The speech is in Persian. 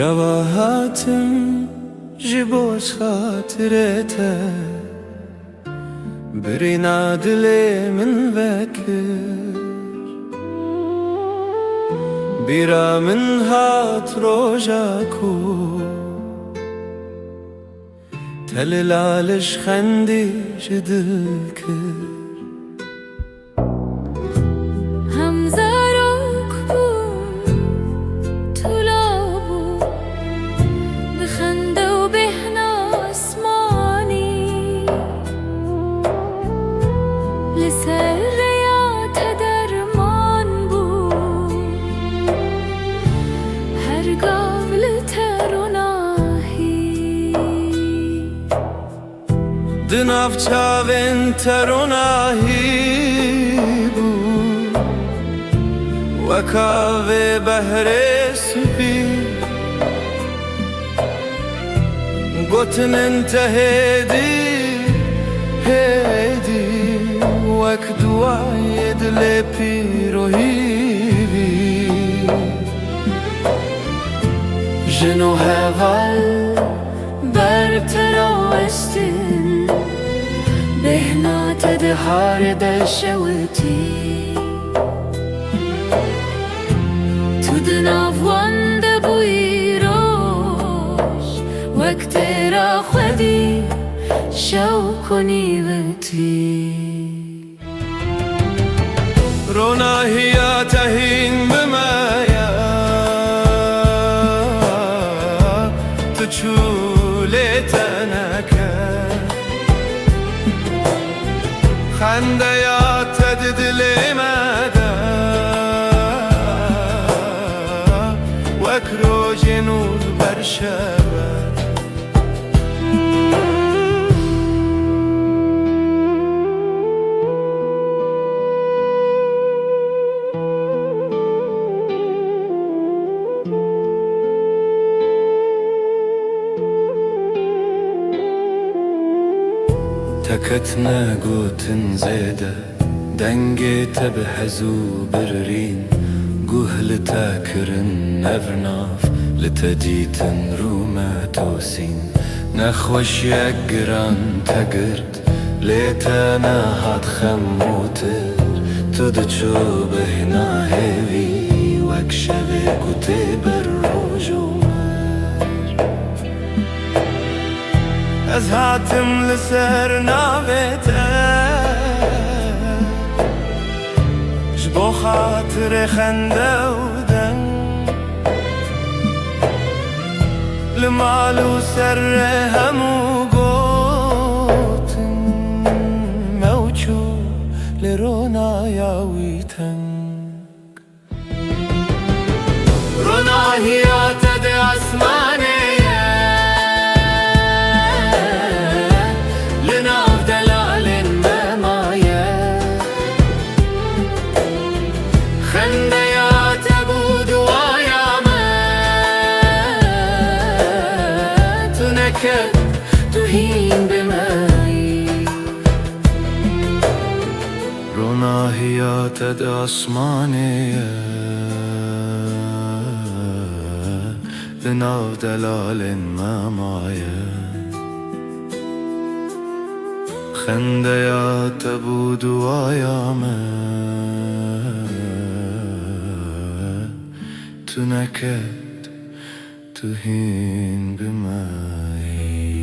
گواهاتم جبوش خاطرته برينا دلي من بكر بيرا من هات روجاكو تللالش خندي جدلكر دناف چاوین تروناهی بود وکاوه بهر سپی گوتن انتهیدی هیدی وک دوای دل پیروهی جنو هوال برتراوستین بهنا تدهار دشوتي تدناف وند بويروش وقترا خدي شوكني بتي رونا هي تهين بمايا تشولتنك خنديات تدلي مدى وكرو جنود برشبه تكتنا قوتن زيدة دنجي تبحزو بررين قوه لتاكرن نفرناف لتديتن روما توسين نخوش يقران تقرد ليتانا هاد خموتر تدچو بهنا هيوي وكشبه قوتي بالروجو از هاتم لسر ناویته جبو خاطر خنده و دن لمالو سر همو گوتن موچو لرونا یاویتن رونا هیات ده اسمانه تهين بماي رونا هي تد أسمانية لناف دلال ما معايا خنديا تبود وياما تنكد تهين بماي